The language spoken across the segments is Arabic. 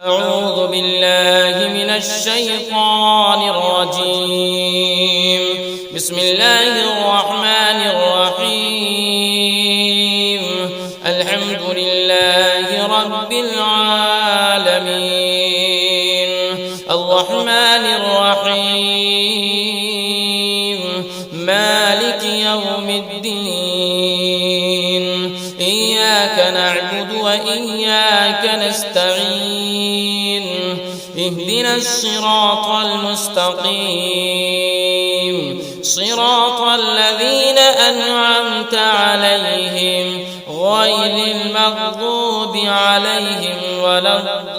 أعوذ بالله من الشيطان الرجيم. بسم الله الرحمن الرحيم. الحمد لله رب العالمين الرحمن الرحيم مالك يوم الدين. إياك نعبد وإياك نستعين. اهدنا الصراط المستقيم صراط الذين أنعمت عليهم غير المغضوب عليهم ولا الضالين.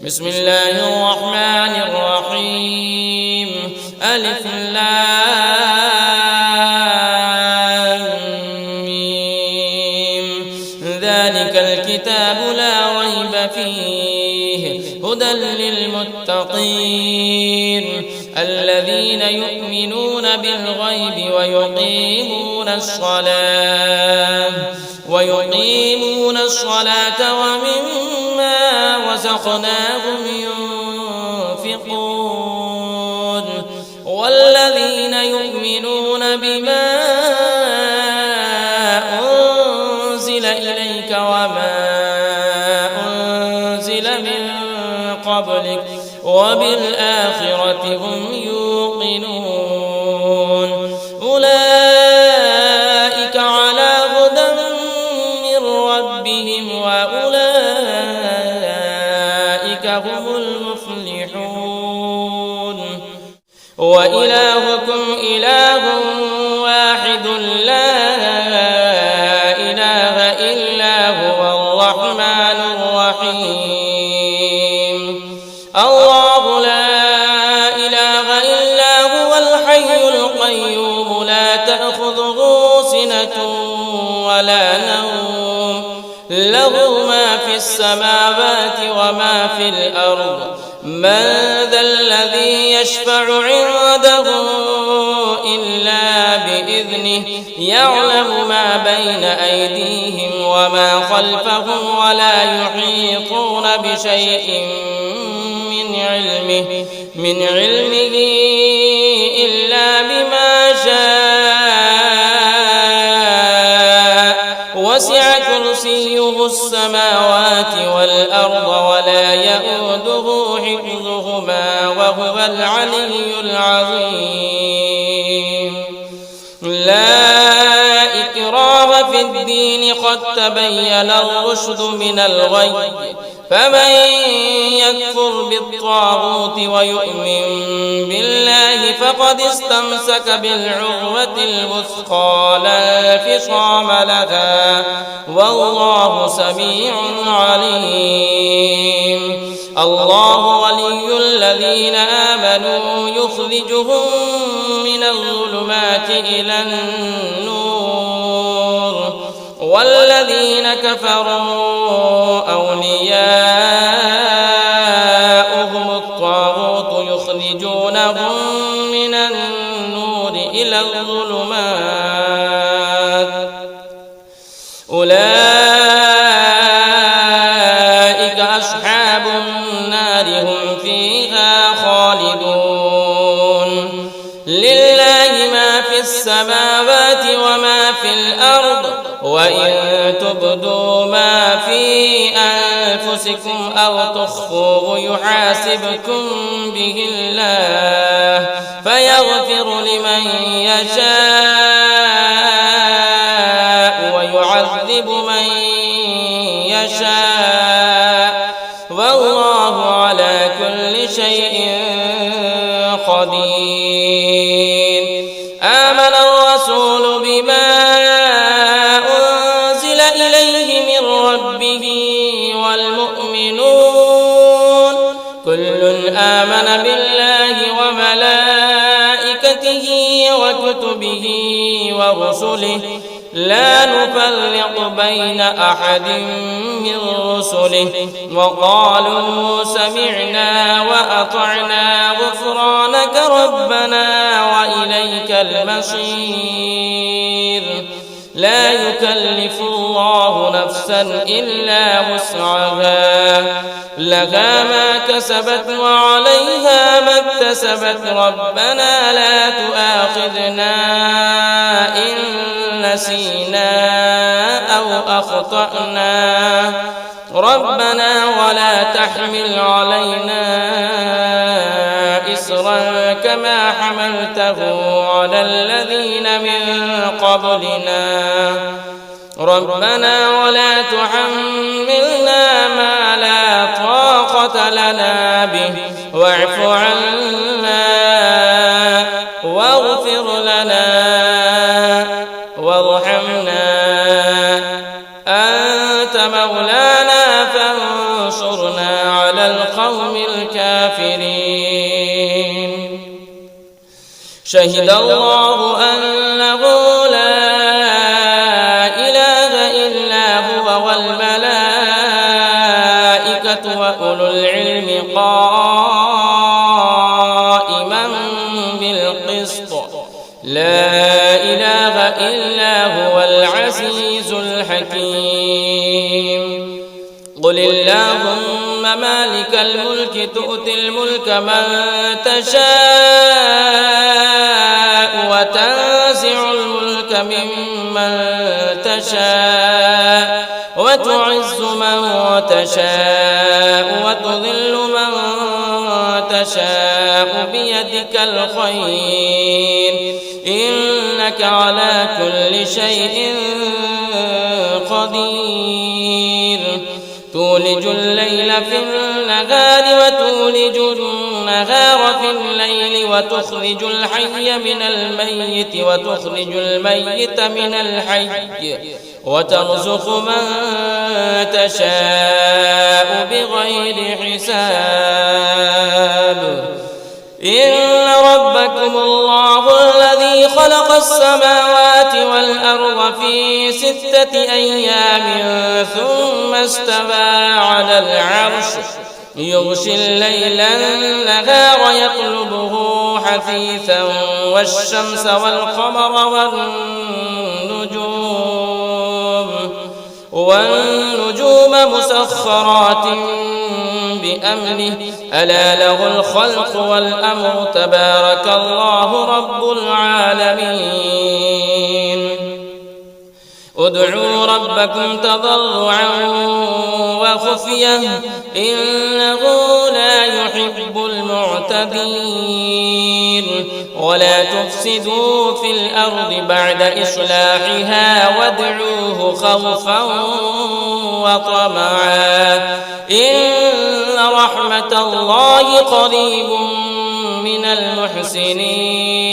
بسم الله الرحمن الرحيم. ألف ذلك الكتاب لا ريب فيه هدى للمتقين الذين يؤمنون بالغيب ويقيمون الصلاة ومما رزقناهم ينفقون والذين يؤمنون بما إليك وما أنزل من قبلك وبالآخرة هم يوقنون. أولئك على هدى من ربهم وأولئك هم المفلحون. وإلهكم إله واحد لا الرحمن الرحيم. الله لا إله إلا هو الحي القيوم لا تأخذه سنة ولا نوم له ما في السماوات وما في الأرض. من ذا الذي يشفع عنده إلا بإذنه يعلم ما بين أيديهم وما خلفهم ولا يحيطون بشيء من علمه إلا بما شاء. وسع كرسيه السماوات والأرض ولا يئوده حفظهما وهو العلي العظيم. لا إكراه في الدين قد تبين الرشد من الغي. فمن يكفر بالطاغوت ويؤمن بالله فقد استمسك بالعروة الوثقى لا انفصام لها والله سميع عليم. الله ولي الذين آمنوا يخرجهم من الظلمات إلى النور والذين كفروا أولياؤهم الطاغوت يخرجونهم من النور إلى الظلمات. أولئك أصحاب النار هم فيها خالدون. لله ما في السماوات وما في الأرض وإن تبدوا ما في أنفسكم أو تخفوه يحاسبكم به الله فيغفر لمن يشاء ويعذب من يشاء والله على كل شيء قدير. آمن الرسول بما أنزل إليه من ربه والمؤمنون كل آمن بالله وملائكته وكتبه ورسله لا نفرق بين أحد من رسله وقالوا سمعنا وأطعنا غفرانك ربنا وإليك المصير لا يكلف الله نفسا إلا وسعها لها ما كسبت وعليها ما اكتسبت ربنا لا تؤاخذنا إن نسينا أو أخطأنا ربنا ولا تحمل علينا إصرا كما حملته على الذين من قبلنا ربنا ولا تحملنا ما لا طاقة لنا به واعف عنا واغفر لنا وارحمنا أنت مولانا فانصرنا على القوم الكافرين شهد الله أنه لا إله إلا هو والملائكة وأولو العلم قائما بالقسط لا إله إلا هو العزيز الحكيم قل اللهم مالك الملك تؤتي الملك من تشاء وتنزع الملك ممن تشاء وتعز من تشاء وتذل من تشاء بيدك الخير إنك على كل شيء قدير تولج الليل في النهار وتولج النهار في الليل وتخرج الحي من الميت وتخرج الميت من الحي وترزق من تشاء بغير حساب إن ربكم الله الذي خلق السماوات والأرض في 6 أيام ثم استوى على العرش يغشي الليل النهار يطلبه حثيثا والشمس والقمر والنجوم مسخرات بأمره ألا له الخلق والأمر تبارك الله رب العالمين ادعوا ربكم تضرعا وخفية إنه لا يحب المعتدين ولا تفسدوا في الأرض بعد إصلاحها وادعوه خوفا وطمعا إن رحمة الله قريب من المحسنين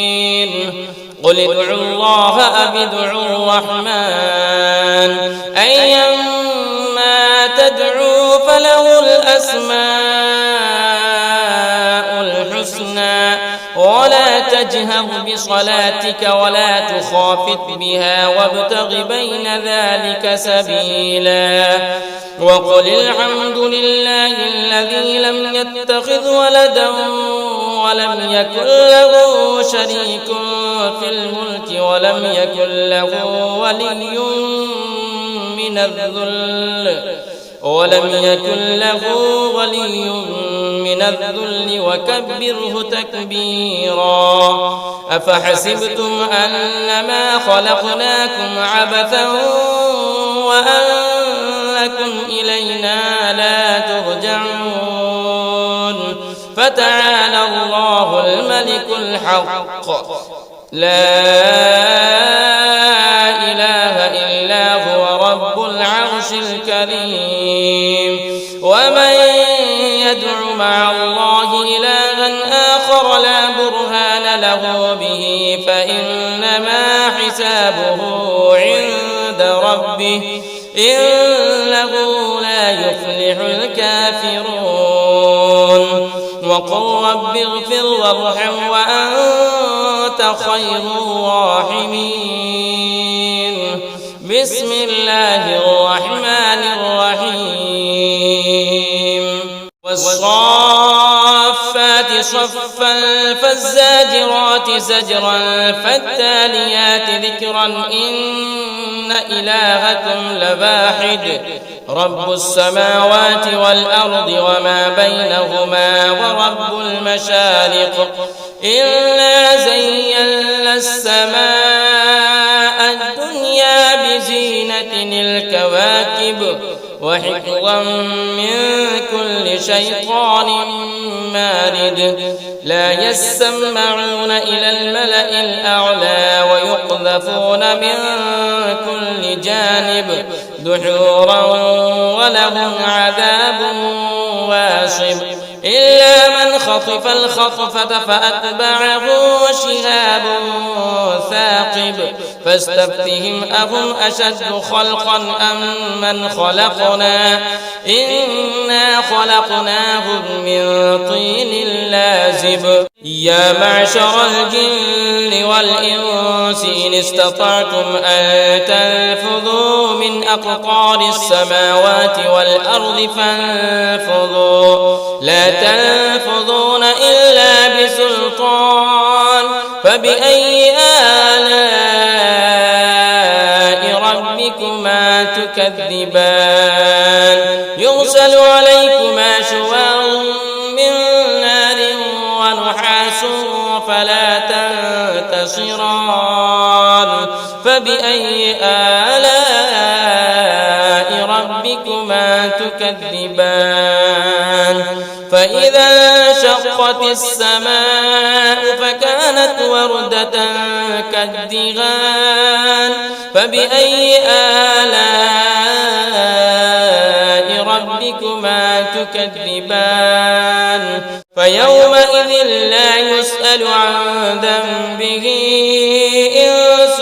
قل ادعوا الله أو ادعوا الرحمن أيما تدعوا فله الأسماء الحسنى ولا تجهر بصلاتك ولا تخافت بها وابتغ بين ذلك سبيلا وقل الحمد لله الذي لم يتخذ ولدا ولم يكن له شريك في الملك ولم يكن له ولي من الذل وكبره تكبيرا أفحسبتم أنما خلقناكم عبثا وأنكم إلينا لا ترجعون فتعالى الله الملك الحق لا إله إلا هو رب العرش الكريم ومن يدع مع الله إلها آخر لا برهان له به فإنما حسابه عند ربه إنه لا يفلح الكافرون وقل رب اغفر وارحم وأنت خير الراحمين بسم الله الرحمن الرحيم والصافات صفا فالزاجرات زجرا فالتاليات ذكرا إن إلهكم لواحد رب السماوات والأرض وما بينهما ورب المشارق إنا زينا السماء الدنيا بزينة الكواكب وحفظا من كل شيطان مارد لا يسمعون إلى الملأ الأعلى ويقذفون من كل جانب دحورا ولهم عذاب واصب إلا من خطف الخطفة فأتبعه شهاب ثاقب فاستفتهم أهم أشد خلقا أم من خلقنا إنا خلقناهم من طين لازب يا معشر الجن والإنس إن استطعتم أن تنفذوا من أقطار السماوات والأرض فانفذوا لا تنفذون إلا بسلطان فبأي آلاء ربكما تكذبان يرسل عليكما شواظ من نار ونحاس فلا تنتصران فبأي آلاء ربكما تكذبان فإذا انشقت السماء فكانت وردة كالدغان فبأي آلاء ربكما تكذبان فيومئذ لا يسأل عن ذنبه إنس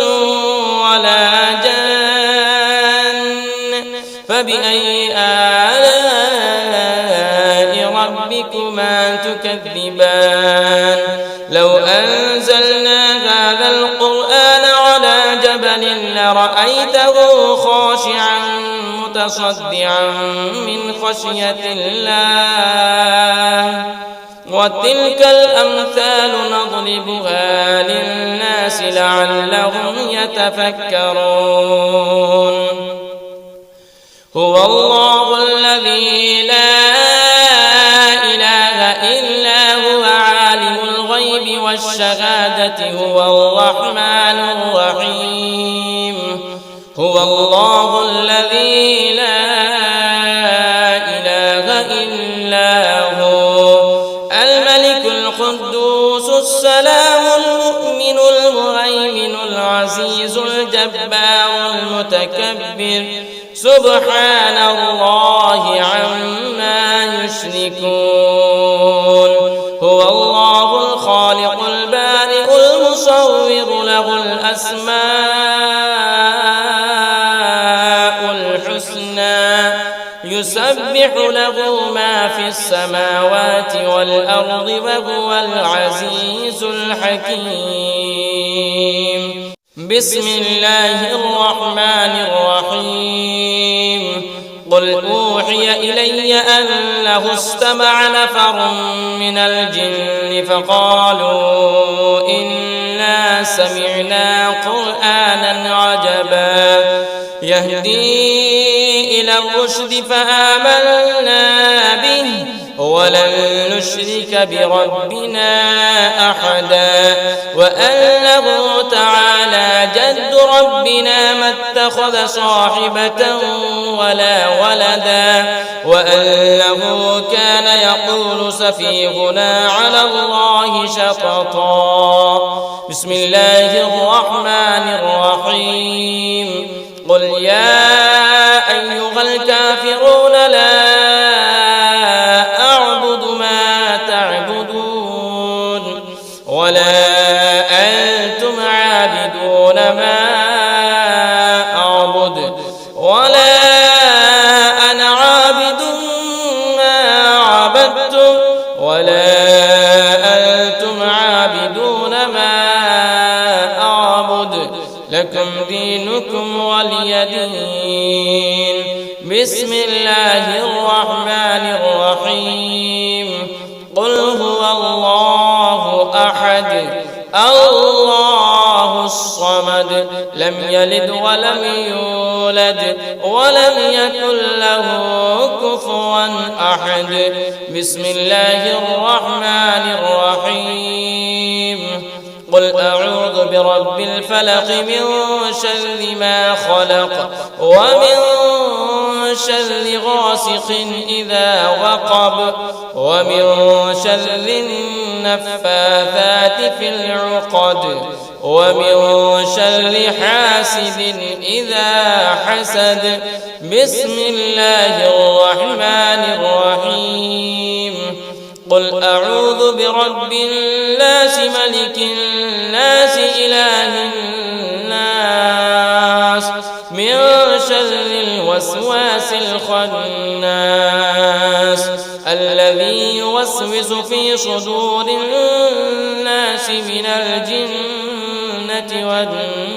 ولا جان فبأي آلاء ربكما تكذبان لو أنزلنا هذا القرآن على جبل لرأيته خاشعا متصدعا من خشية الله وتلك الأمثال نضربها للناس لعلهم يتفكرون هو الله الذي لا إله إلا هو عالم الغيب والشهادة هو الرحمن الرحيم هو الله الذي لا إله إلا هو الملك القدوس السلام المؤمن المهيمن العزيز الجبار المتكبر سبحان الله عما يشركون هو الله الخالق البارئ المصور له الأسماء الحسنى يسبح له ما في السماوات والأرض وهو العزيز الحكيم بسم الله الرحمن الرحيم قل أوحي إلي أنه استمع نفر من الجن فقالوا إنا سمعنا قرآنا عجبا يهدي إلى الرشد فآمنا به ولن نشرك بربنا أحدا وأنه تعالى جد ربنا ما اتخذ صاحبة ولا ولدا وأنه كان يقول سفيهنا على الله شططا بسم الله الرحمن الرحيم قل يا أيها الكافرون لا أعبد ما تعبدون ولا أنتم عابدون ما أعبد ولا أنا عابد ما عبدتم ولا أنتم عابدون ما أعبد لكم دينكم ولي دين. بسم الله الرحمن الرحيم. قل هو الله أحد الله الصمد لم يلد ولم يولد ولم يكن له كفوا أحد. بسم الله الرحمن الرحيم. قل أعوذ برب الفلق من شر ما خلق ومن شر غاسق إذا وقب ومن شر النفاثات في العقد ومن شر حاسد إذا حسد. بسم الله الرحمن الرحيم. قل أعوذ برب الناس ملك الناس إله الناس من شر الوسواس الخناس الذي يوسوس في صدور الناس من الجنة والناس.